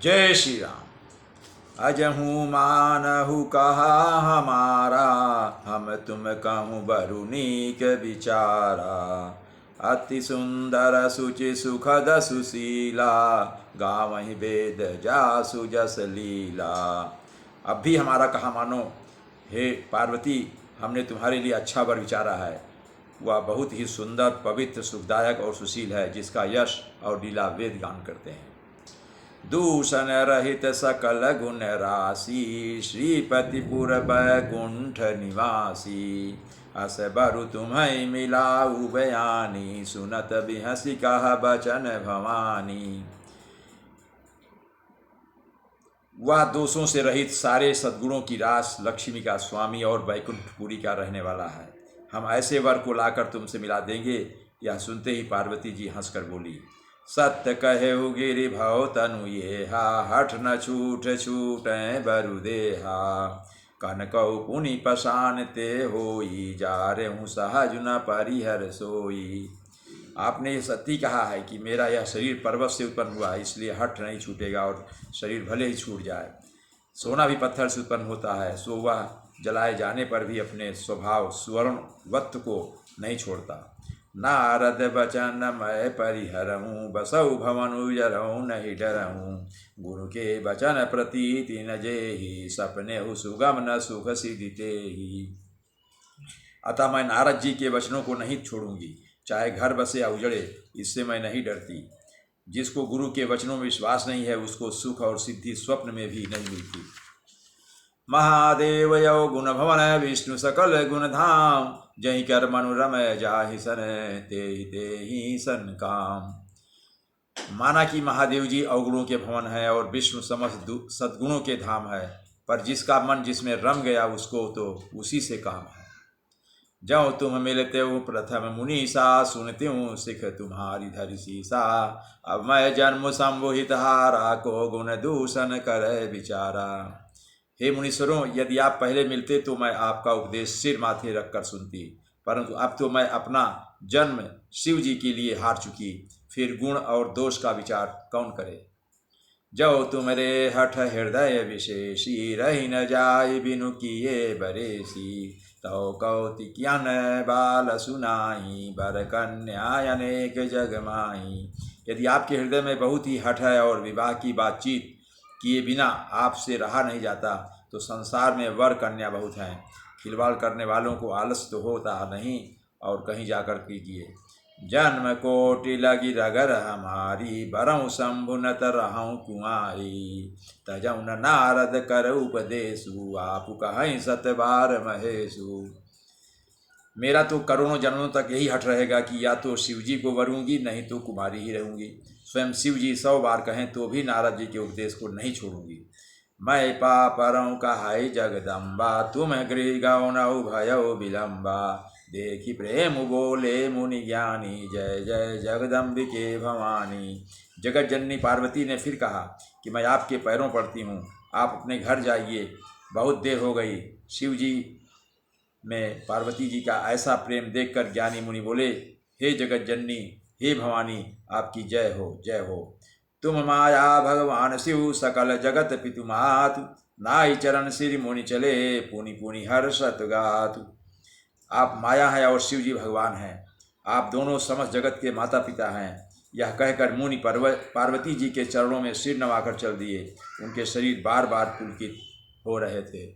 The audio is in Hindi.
जय श्री राम। अजहू मानहु कहा हमारा, हम तुम कहूँ बरुनीक विचारा। अति सुंदर सुचि सुखद सुशीला, गावहि वेद जासु जस लीला। अब भी हमारा कहा मानो, हे पार्वती, हमने तुम्हारे लिए अच्छा वर विचारा है। वह बहुत ही सुंदर, पवित्र, सुखदायक और सुशील है, जिसका यश और लीला वेद गान करते हैं। दूषण रहित सकल गुण राशि, श्रीपतिपुर बैकुंठ निवासी। अस बरु तुम्हें मिलाऊ बयानी, सुनत बिहसी कह बचन भवानी। वह दोषों से रहित, सारे सद्गुणों की रास, लक्ष्मी का स्वामी और बैकुंठपुरी का रहने वाला है। हम ऐसे वर को लाकर तुमसे मिला देंगे। यह सुनते ही पार्वती जी हंसकर बोली, सत्य कहेउ गिरि भव तनु येहा, हठ न छूट छूटे बरु देहा। कनकऊ पुनि पसान ते होई, जारे हूँ सहज न परिहर सोई। आपने ये सत्य कहा है कि मेरा यह शरीर पर्वत से उत्पन्न हुआ है, इसलिए हठ नहीं छूटेगा और शरीर भले ही छूट जाए। सोना भी पत्थर से उत्पन्न होता है, सो वह जलाए जाने पर भी अपने स्वभाव सुवर्णवत्व को नहीं छोड़ता। नारद बचन मैं परिहरऊँ, बसऊ भवन उजरऊँ नहीं डरऊँ। गुरु के बचन प्रतीति न जेहि, सपने हु सुगम न सुख सिद्धि ही। अतः मैं नारद जी के वचनों को नहीं छोड़ूंगी, चाहे घर बसे या उजड़े, इससे मैं नहीं डरती। जिसको गुरु के वचनों में विश्वास नहीं है, उसको सुख और सिद्धि स्वप्न में भी नहीं मिलती। महादेव यो गुण भवन, विष्णु सकल गुण धाम। जहि कर मनु रमय जाहि सन, ते ही सन काम। माना कि महादेव जी अवगुणों के भवन है और विष्णु समस्त सद्गुणों के धाम है, पर जिसका मन जिसमें रम गया उसको तो उसी से काम है। जौ तुम मिलते हो प्रथम मुनीसा, सुनते हूँ सिख तुम्हारी धरि सीसा। अब मैं जन्म संबोहित हारा, को गुण दूषण करे विचारा। हे मुनीश्वरों, यदि आप पहले मिलते तो मैं आपका उपदेश सिर माथे रखकर सुनती, परंतु अब तो मैं अपना जन्म शिव जी के लिए हार चुकी, फिर गुण और दोष का विचार कौन करे। जो तुमरे हठ हृदय विशेषी, रही न जाय बिनु किए बरेसी। तो कौतिक्यन बाल सुनाई, बर कन्या अनेक जग माई। यदि आपके हृदय में बहुत ही हठ है और विवाह की बातचीत किए बिना आपसे रहा नहीं जाता, तो संसार में वर कन्या बहुत हैं। खिलवाड़ करने वालों को आलस तो होता नहीं, और कहीं जाकर कीजिए। जन्म कोटि लगी रगर हमारी, बरऊँ शंभु न तरहूँ कुमारी। तजऊ न नारद कर उपदेशु, आप कहीं सत बार महेशु। मेरा तो करोड़ों जन्मों तक यही हट रहेगा कि या तो शिव जी को वरूंगी, नहीं तो कुमारी ही रहूंगी। स्वयं शिव जी 100 बार कहें तो भी नारद जी के उपदेश को नहीं छोड़ूंगी। मैं पापरऊँ कहाई जगदम्बा, तुम गृह गौ नौ भयो विलम्बा। देखी प्रेम बोले मुनि ज्ञानी, जय जय जगदम्बिके भवानी। जगत जननी पार्वती ने फिर कहा कि मैं आपके पैरों पड़ती हूँ, आप अपने घर जाइए, बहुत देर हो गई। शिव जी में पार्वती जी का ऐसा प्रेम देखकर ज्ञानी मुनि बोले, हे जगत जननी, हे भवानी, आपकी जय हो, जय हो। तुम माया भगवान शिव, सकल जगत पितु मातु। नाई चरण श्री मुनि चले, पुनि पुनि हर्षत गातु। आप माया हैं और शिव जी भगवान हैं, आप दोनों समस्त जगत के माता पिता हैं। यह कहकर मुनि पार्वती जी के चरणों में सिर नवाकर चल दिए। उनके शरीर बार बार पुलकित हो रहे थे।